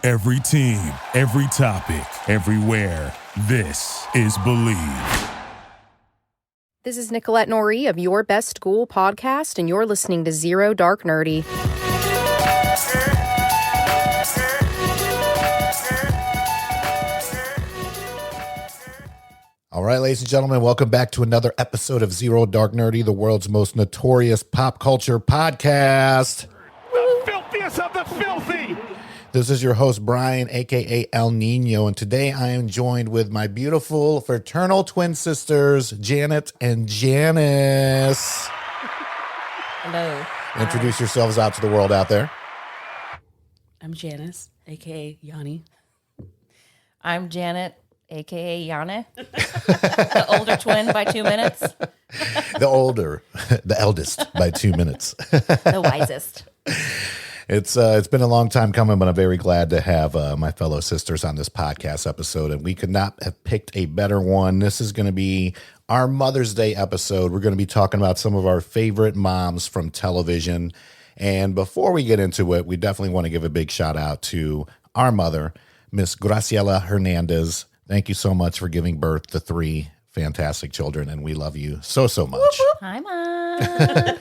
Every team, every topic, everywhere. This is Believe. This is Nicolette Norrie of Your Best School podcast, and you're listening to Zero Dark Nerdy. All right, ladies and gentlemen, welcome back to another episode of Zero Dark Nerdy, the world's most notorious pop culture podcast. The filthiest of the filthy. This is your host, Brian, a.k.a. El Nino, and today I am joined with my beautiful fraternal twin sisters, Janet and Janice. Hello. Introduce yourselves out to the world out there. I'm Janice, a.k.a. Yanni. I'm Janet, a.k.a. Yana, the older twin by 2 minutes, The eldest by 2 minutes. the wisest. It's been a long time coming, but I'm very glad to have my fellow sisters on this podcast episode, and we could not have picked a better one. This is going to be our Mother's Day episode. We're going to be talking about some of our favorite moms from television, and before we get into it, we definitely want to give a big shout out to our mother, Miss Graciela Hernandez. Thank you so much for giving birth to 3 fantastic children, and we love you so much. Hi, Mom.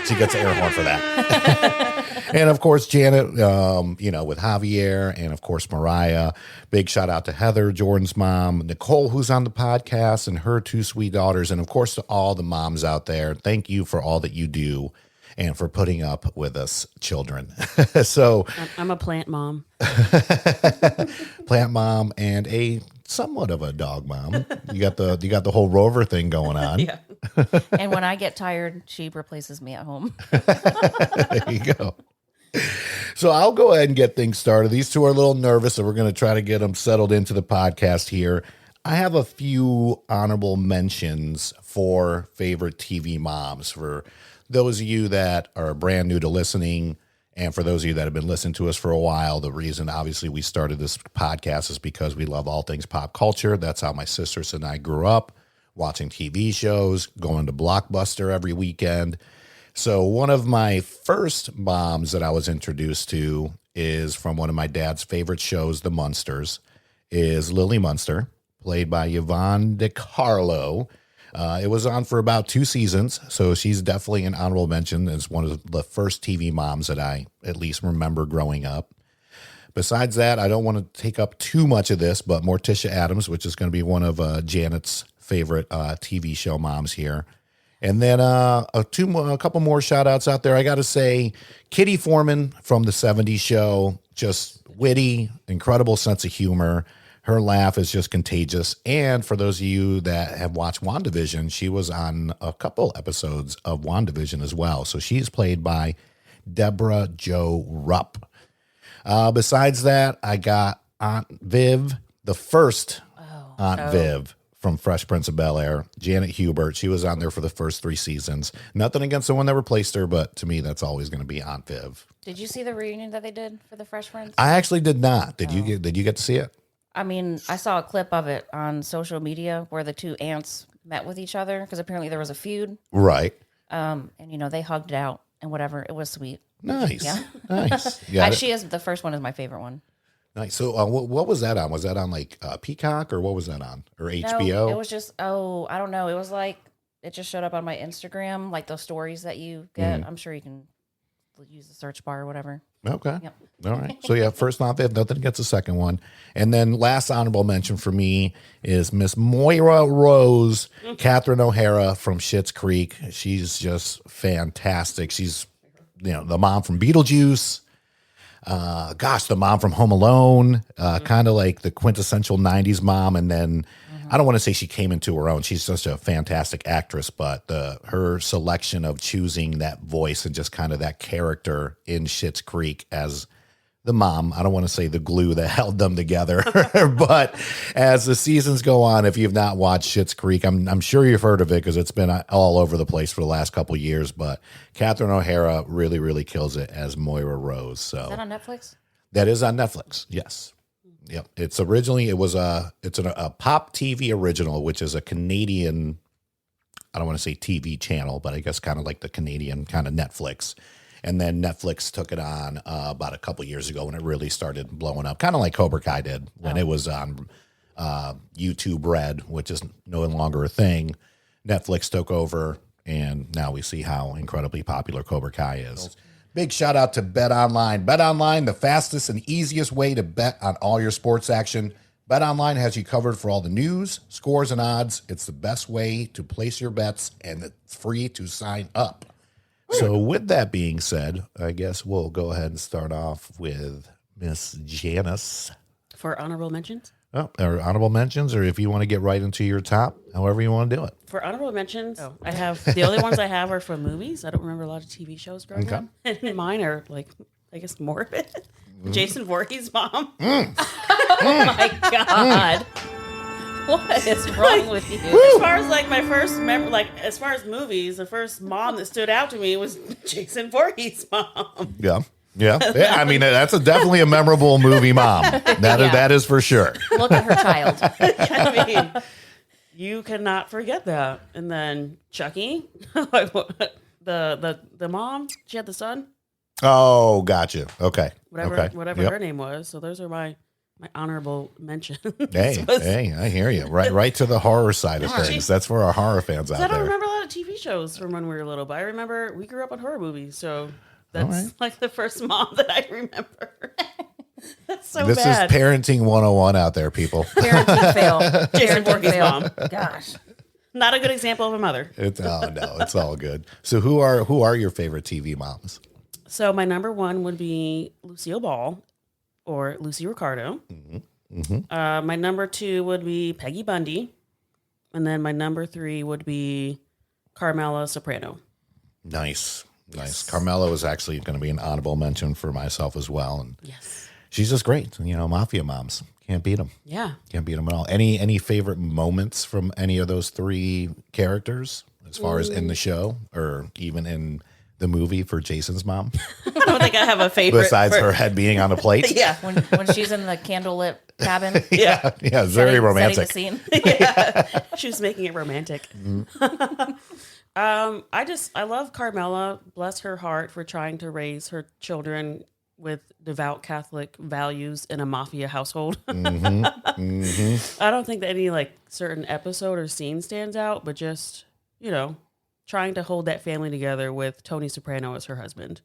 She gets an air horn for that. And of course, Janet, with Javier, and of course, Mariah. Big shout out to Heather, Jordan's mom, Nicole, who's on the podcast, and her 2 sweet daughters. And of course, to all the moms out there, thank you for all that you do and for putting up with us children. So I'm a plant mom. plant mom and a somewhat of a dog mom. You got the whole Rover thing going on. Yeah. And when I get tired, she replaces me at home. There you go. So I'll go ahead and get things started. These 2 are a little nervous, so we're going to try to get them settled into the podcast here. I have a few honorable mentions for favorite TV moms for those of you that are brand new to listening, and for those of you that have been listening to us for a while. The reason, obviously, we started this podcast is because we love all things pop culture. That's how my sisters and I grew up, watching TV shows, going to Blockbuster every weekend. So one of my first moms that I was introduced to is from one of my dad's favorite shows, The Munsters, is Lily Munster, played by Yvonne DiCarlo. It was on for about 2 seasons, so she's definitely an honorable mention as one of the first TV moms that I at least remember growing up. Besides that, I don't want to take up too much of this, but Morticia Addams, which is going to be one of Janet's favorite TV show moms here. And then a couple more shout outs out there. I got to say, Kitty Foreman from the 70s show, just witty, incredible sense of humor. Her laugh is just contagious. And for those of you that have watched WandaVision, she was on a couple episodes of WandaVision as well. So she's played by Deborah Jo Rupp. Besides that, I got Aunt Viv, the first Aunt Viv from Fresh Prince of Bel-Air, Janet Hubert. She was on there for the first 3 seasons. Nothing against the one that replaced her, but to me, that's always going to be Aunt Viv. Did you see the reunion that they did for the Fresh Prince? I actually did not. Did you get to see it? I mean, I saw a clip of it on social media where the 2 aunts met with each other because apparently there was a feud. Right. And they hugged it out and whatever. It was sweet. Nice. Yeah. Nice. Yeah. She is the first one is my favorite one. Nice. So what was that on? Was that on like Peacock or what was that on? Or HBO? No, it was just, I don't know. It was like, it just showed up on my Instagram, like those stories that you get. I'm sure you can use the search bar or whatever. Okay. Yep. All right. So yeah, first Aunt Viv, nothing against the second one. And then last honorable mention for me is Miss Moira Rose, Catherine O'Hara from Schitt's Creek. She's just fantastic. She's, the mom from Beetlejuice. The mom from Home Alone, kind of like the quintessential 90s mom. And then I don't want to say she came into her own. She's such a fantastic actress, but her selection of choosing that voice and just kind of that character in Schitt's Creek as the mom, I don't want to say the glue that held them together, but as the seasons go on, if you've not watched Schitt's Creek, I'm sure you've heard of it because it's been all over the place for the last couple of years, but Catherine O'Hara really, really kills it as Moira Rose. So Is that on Netflix? That is on Netflix, yes. Yep. It's a Pop TV original, which is a Canadian, I don't want to say TV channel, but I guess kind of like the Canadian kind of Netflix. And then Netflix took it on about a couple years ago when it really started blowing up, kind of like Cobra Kai did when it was on YouTube Red, which is no longer a thing. Netflix took over, and now we see how incredibly popular Cobra Kai is. Big shout out to BetOnline. BetOnline, the fastest and easiest way to bet on all your sports action. BetOnline has you covered for all the news, scores, and odds. It's the best way to place your bets, and it's free to sign up. So with that being said, I guess we'll go ahead and start off with Miss Janice. For honorable mentions? Oh, or honorable mentions, or if you want to get right into your top, however you want to do it. For honorable mentions, I have the only ones I have are from movies. I don't remember a lot of TV shows growing up. And mine are like, I guess, morbid. Jason Voorhees' mom. Oh my God. What is wrong with you? As far as like my first memory, like as far as movies, the first mom that stood out to me was Jason Voorhees' mom. Yeah. I mean, that's definitely a memorable movie mom. That is for sure. Look at her child. I mean, you cannot forget that. And then Chucky, the mom, she had the son. Oh, gotcha. Okay. Whatever Yep. her name was. So those are my honorable mentions. Hey, I hear you. Right to the horror side of things. That's for our horror fans out I don't there. remember a lot of TV shows from when we were little, but I remember we grew up on horror movies. So that's like the first mom that I remember. That's so This bad. is parenting 101 out there, people. Parenting fail. Jason Parenting Voorhees' fail. mom. Gosh. Not a good example of a mother. It's all good. So who are your favorite TV moms? So my number one would be Lucille Ball or Lucy Ricardo. My number two would be Peggy Bundy. And then my number three would be Carmela Soprano. Nice. Carmela was actually going to be an honorable mention for myself as well. And Yes. she's just great. Mafia moms. Can't beat them. Yeah. Can't beat them at all. Any favorite moments from any of those three characters as far as in the show or even in the movie for Jason's mom? I don't think I have a favorite. Besides her head being on a plate? Yeah. When she's in the candlelit cabin. Yeah. Yeah, very romantic. Setting the scene. Yeah. She was making it romantic. I love Carmela, bless her heart, for trying to raise her children with devout Catholic values in a mafia household. I don't think that any like certain episode or scene stands out, but just, trying to hold that family together with Tony Soprano as her husband.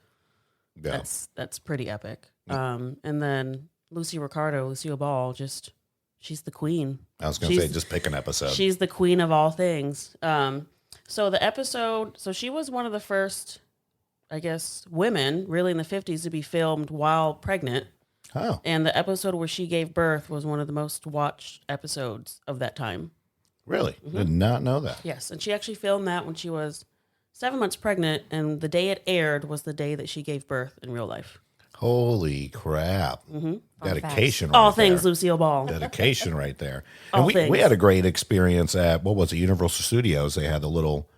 Yeah. That's pretty epic. And then Lucille Ball, she's the queen. I was going to say, just pick an episode. She's the queen of all things. So the episode, she was one of the first, I guess, women really in the 50s to be filmed while pregnant. Oh, And the episode where she gave birth was one of the most watched episodes of that time. really? Did not know that. Yes. And she actually filmed that when she was 7 months pregnant. And the day it aired was the day that she gave birth in real life. Holy crap. Dedication right All there. things Lucille Ball. Dedication right there. All And we things. had a great experience at, Universal Studios. They had the little,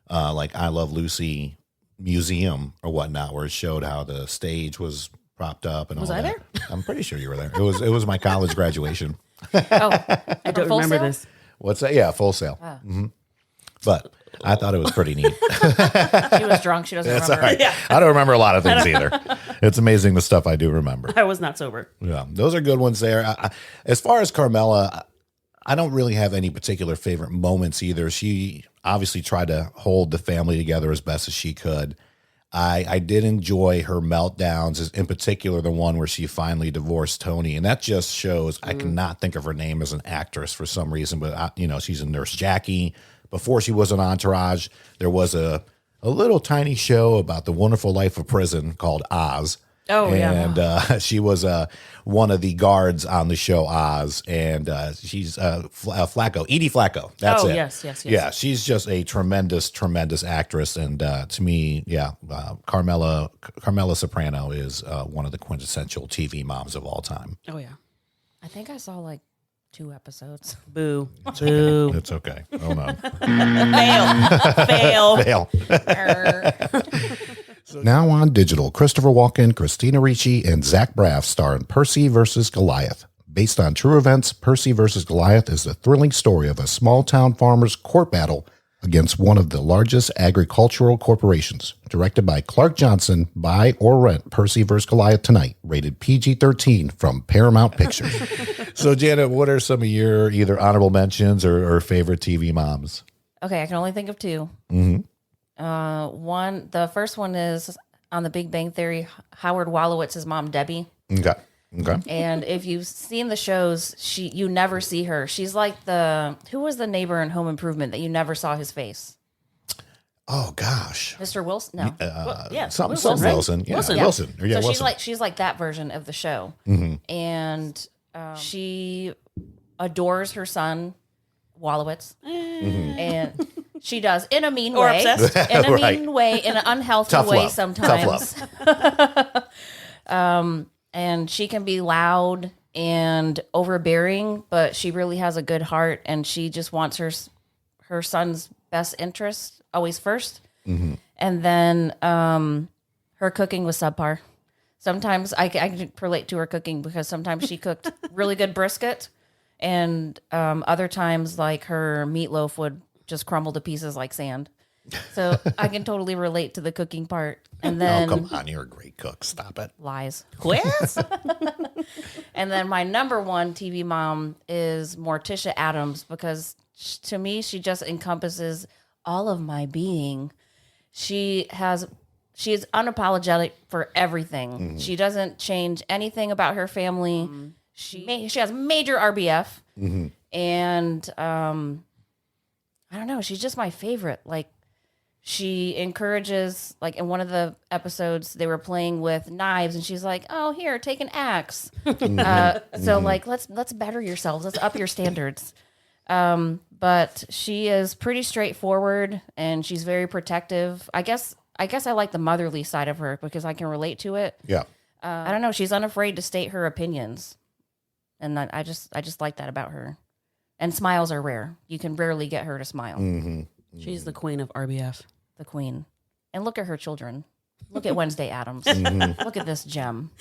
I Love Lucy museum or whatnot, where it showed how the stage was propped up and Was all I that. there? I'm pretty sure you were there. It was my college graduation. I don't Full remember Sail? this. What's that? Yeah, Full Sail. But I thought it was pretty neat. She was drunk. She doesn't That's all remember. right. I don't remember a lot of things either. It's amazing the stuff I do remember. I was not sober. Yeah, those are good ones there. As far as Carmela, I don't really have any particular favorite moments either. She obviously tried to hold the family together as best as she could. I did enjoy her meltdowns, in particular the one where she finally divorced Tony, and that just shows I cannot think of her name as an actress for some reason, but she's a Nurse Jackie. Before she was an Entourage, there was a little tiny show about the wonderful life of prison called Oz. Oh, yeah. And she was one of the guards on the show Oz, and she's Flacco, Edie Flacco. That's Oh, it. yes. Yeah, she's just a tremendous actress, and to me, Carmela Soprano is one of the quintessential TV moms of all time. Oh, yeah. I think I saw like 2 episodes. Boo. Boo. It's okay. Oh no, Fail. fail. Now on digital, Christopher Walken, Christina Ricci, and Zach Braff star in Percy vs. Goliath. Based on true events, Percy vs. Goliath is the thrilling story of a small-town farmer's court battle against one of the largest agricultural corporations. Directed by Clark Johnson, buy or rent Percy vs. Goliath tonight. Rated PG-13 from Paramount Pictures. So, Janet, what are some of your either honorable mentions or favorite TV moms? Okay, I can only think of two. The first one is on The Big Bang Theory, Howard Wolowitz's mom, Debbie. Okay. And if you've seen the shows, you never see her. She's like who was the neighbor in Home Improvement that you never saw his face? Oh gosh, Mr. Wilson? No. something Wilson, right? Wilson. Yeah, Wilson. Wilson. Yeah, So Wilson. she's like that version of the show, and she adores her son Wolowitz, and she does in a mean Or way, obsessed. in a Right. mean way, in an unhealthy Tough way love. sometimes. Tough love. And she can be loud and overbearing, but she really has a good heart, and she just wants her son's best interest always first. And then her cooking was subpar. Sometimes I can relate to her cooking because sometimes she cooked really good brisket, and other times like her meatloaf would just crumble to pieces like sand. So I can totally relate to the cooking part. And then Oh, come on, you're a great cook. Stop it. lies. Quiz? And then my number one TV mom is Morticia Adams because to me, she just encompasses all of my being. She is unapologetic for everything. She doesn't change anything about her family. She has major RBF. And I don't know, she's just my favorite. Like, she encourages, like in one of the episodes, they were playing with knives, and she's like, "Oh, here, take an axe." So, like, let's better yourselves. Let's up your standards. But she is pretty straightforward, and she's very protective. I guess I like the motherly side of her because I can relate to it. Yeah. I don't know. She's unafraid to state her opinions, and I just like that about her. And smiles are rare. You can rarely get her to smile. She's the queen of RBF. The queen. And look at her children. Look at Wednesday Addams. Look at this gem.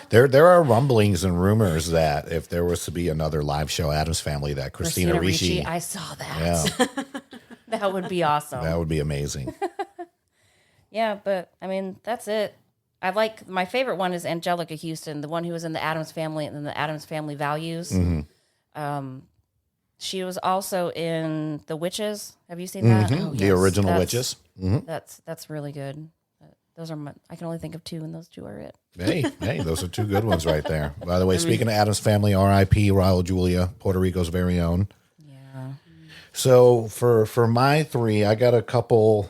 There are rumblings and rumors that if there was to be another live show Addams Family, that Christina Ricci, I saw that. yeah, That would be awesome. that would be amazing. Yeah, but I mean, that's it. I like my favorite one is Angelica Houston, the one who was in the Addams Family and then the Addams Family Values. She was also in The Witches. Have you seen that? Oh, The yes. original That's- Witches. That's really good. Those are I can only think of two, and those two are it. Hey, those are two good ones right there. By the way, speaking of Addams Family, R.I.P. Raul Julia, Puerto Rico's very own. Yeah. So for my three, I got a couple.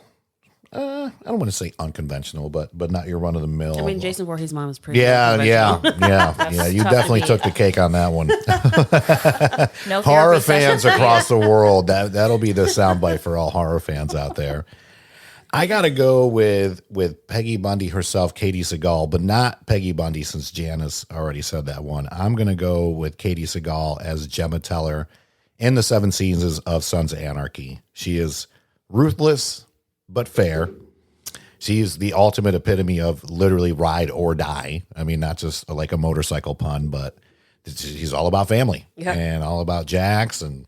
I don't want to say unconventional, but not your run of the mill. I mean, Jason Voorhees' mom is pretty. Yeah. That's You tough to definitely beat. took the cake on that one. No Horror therapy session fans for you. across the world. That'll be the soundbite for all horror fans out there. I got to go with Peggy Bundy herself, Katie Seagal, but not Peggy Bundy since Janice already said that one. I'm going to go with Katie Seagal as Gemma Teller in the 7 seasons of Sons of Anarchy. She is ruthless but fair. She's the ultimate epitome of literally ride or die. I mean, not just like a motorcycle pun, but she's all about family and all about Jax, and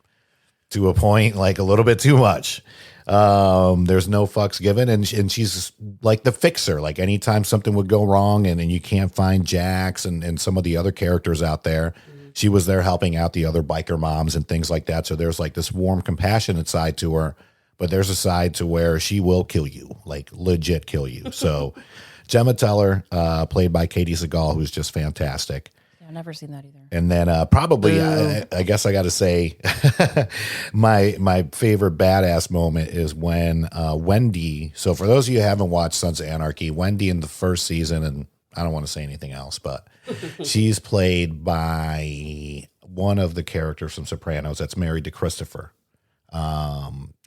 to a point, like a little bit too much. There's no fucks given, and she's like the fixer. Like anytime something would go wrong and you can't find Jax and some of the other characters out there, she was there helping out the other biker moms and things like that. So there's like this warm, compassionate side to her, but there's a side to where she will kill you, like legit kill you. So Gemma Teller, played by Katie Seagal, who's just fantastic. Yeah, I've never seen that either. And then probably, I guess I got to say, my favorite badass moment is when Wendy. So for those of you who haven't watched Sons of Anarchy, Wendy in the first season, and I don't want to say anything else, but she's played by one of the characters from Sopranos that's married to Christopher.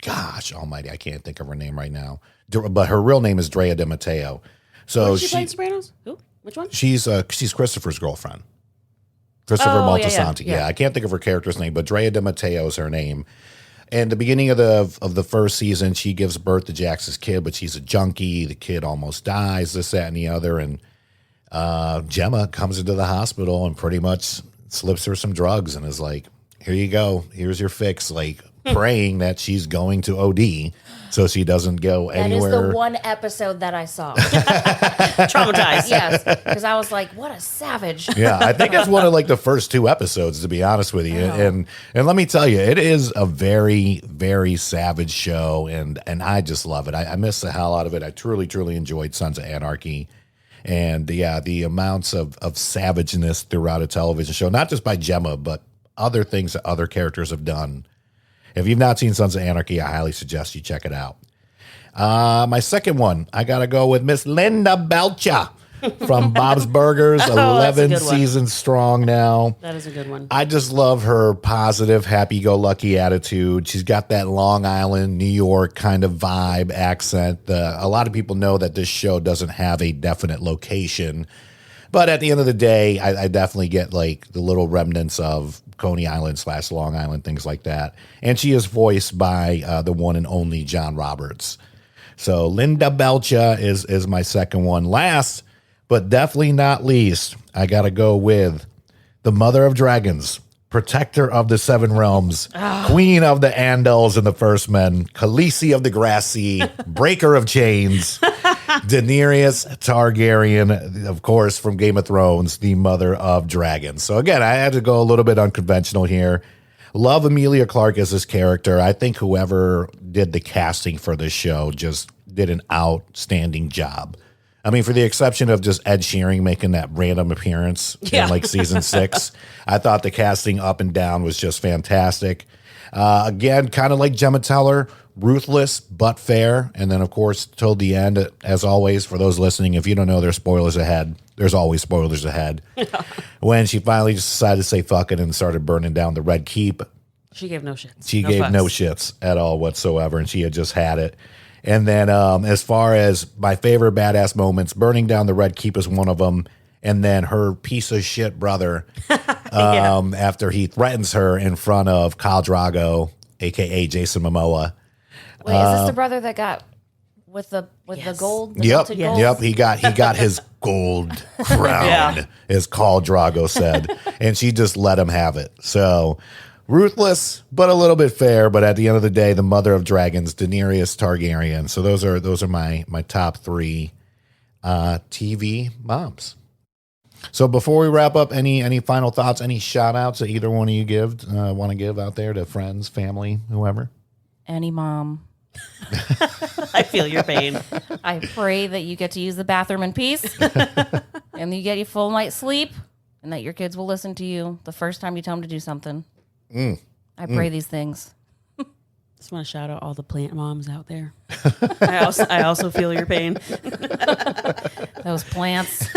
Gosh almighty, I can't think of her name right now. But her real name is Drea De Matteo. So She played Sopranos? Who? Which one? she's Christopher's girlfriend. Christopher Oh, yeah, Moltisanti. yeah. Yeah, I can't think of her character's name, but Drea De Matteo is her name. And the beginning of the first season, she gives birth to Jax's kid, but she's a junkie. The kid almost dies, this, that, and the other. And Gemma comes into the hospital and pretty much slips her some drugs and is like, "Here you go. Here's your fix. Like, praying that she's going to OD so she doesn't go anywhere. That is the one episode that I saw. Traumatized. Yes, because I was like, what a savage. Yeah, I think it's one of like the first 2 episodes, to be honest with you. And let me tell you, it is a very, very savage show, and I just love it. I miss the hell out of it. I truly, truly enjoyed Sons of Anarchy. And yeah, the amounts of savageness throughout a television show, not just by Gemma, but other things that other characters have done. If you've not seen Sons of Anarchy, I highly suggest you check it out. My second one, I got to go with Miss Linda Belcher from Bob's Burgers, that's a 11 good one. seasons strong now. That is a good one. I just love her positive, happy-go-lucky attitude. She's got that Long Island, New York kind of vibe, accent. A lot of people know that this show doesn't have a definite location. But at the end of the day, I definitely get like the little remnants of Coney Island / Long Island, things like that. And she is voiced by the one and only John Roberts. So Linda Belcher is my second one. Last, but definitely not least, I got to go with the Mother of Dragons, Protector of the Seven Realms, Queen of the Andals and the First Men, Khaleesi of the Grass Sea, Breaker of Chains, Daenerys Targaryen, of course, from Game of Thrones, the Mother of Dragons. So again, I had to go a little bit unconventional here. Love Emilia Clarke as this character. I think whoever did the casting for this show just did an outstanding job. I mean, for the exception of just Ed Sheeran making that random appearance in like season 6, I thought the casting up and down was just fantastic. Again, kind of like Gemma Teller, ruthless but fair. And then, of course, till the end, as always, for those listening, if you don't know, there's spoilers ahead. There's always spoilers ahead. When she finally just decided to say fuck it and started burning down the Red Keep, She gave no shits. she gave no shits at all whatsoever, and she had just had it. And then as far as my favorite badass moments, burning down the Red Keep is one of them. And then her piece of shit brother, after he threatens her in front of Khal Drogo, a.k.a. Jason Momoa. Wait, is this the brother that got with the gold? The Yep, melted gold? yep. He got his gold crown, as Khal Drogo said, and she just let him have it. So ruthless, but a little bit fair. But at the end of the day, the Mother of Dragons, Daenerys Targaryen. So those are my top 3 TV moms. So before we wrap up, any final thoughts, any shout outs that either one of you want to give out there to friends, family, whoever? Any mom. I feel your pain. I pray that you get to use the bathroom in peace and you get your full night's sleep and that your kids will listen to you the first time you tell them to do something. I pray these things. Just want to shout out all the plant moms out there. I also feel your pain. Those plants.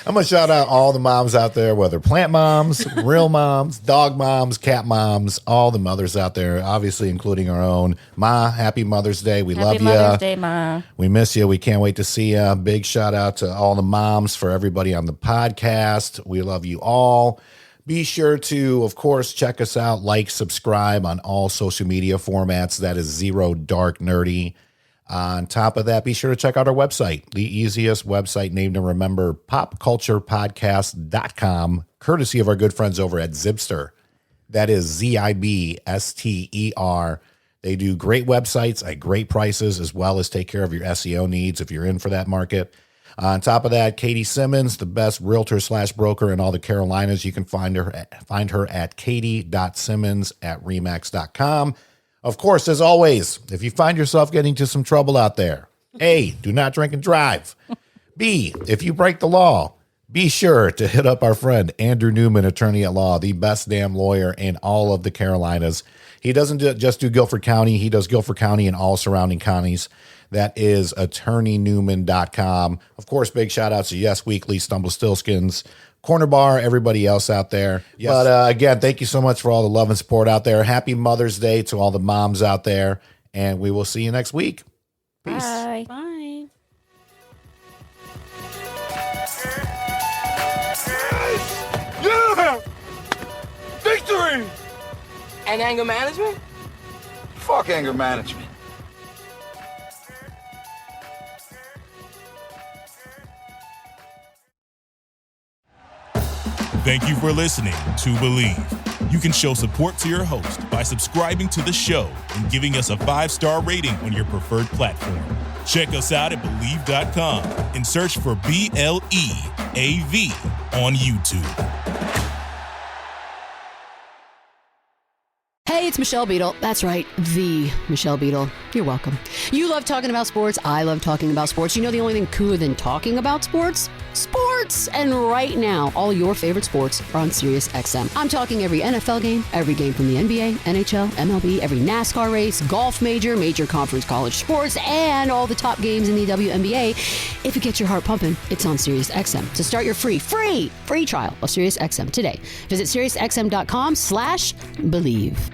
I'm going to shout out all the moms out there, whether plant moms, real moms, dog moms, cat moms, all the mothers out there, obviously including our own. Ma, happy Mother's Day. We love Happy you. Mother's Day, Ma. We miss you. We can't wait to see you. Big shout out to all the moms, for everybody on the podcast. We love you all. Be sure to, of course, check us out, like, subscribe on all social media formats. That is Zero Dark Nerdy. On top of that, be sure to check out our website, the easiest website named to remember, popculturepodcast.com, courtesy of our good friends over at Zibster. That is Zibster. They do great websites at great prices, as well as take care of your SEO needs if you're in for that market. On top of that, Katie Simmons, the best realtor / broker in all the Carolinas. You can find her at katie.simmons@remax.com. Of course, as always, if you find yourself getting into some trouble out there, A, do not drink and drive. B, if you break the law, be sure to hit up our friend Andrew Newman, attorney at law, the best damn lawyer in all of the Carolinas. He doesn't just do Guilford County. He does Guilford County and all surrounding counties. That is attorneynewman.com. Of course, big shout outs to Yes Weekly, Stumblestilskins, Corner Bar, everybody else out there. Yes. But again, thank you so much for all the love and support out there. Happy Mother's Day to all the moms out there. And we will see you next week. Peace. Bye. Bye. Yeah! Victory! And anger management? Fuck anger management. Thank you for listening to Believe. You can show support to your host by subscribing to the show and giving us a 5-star rating on your preferred platform. Check us out at Believe.com and search for BLEAV on YouTube. Hey, it's Michelle Beadle. That's right, the Michelle Beadle. You're welcome. You love talking about sports. I love talking about sports. You know the only thing cooler than talking about sports? Sports! And right now, all your favorite sports are on Sirius XM. I'm talking every NFL game, every game from the NBA, NHL, MLB, every NASCAR race, golf major conference college sports, and all the top games in the WNBA. If it gets your heart pumping, it's on Sirius XM. So start your free trial of Sirius XM today. Visit SiriusXM.com/believe.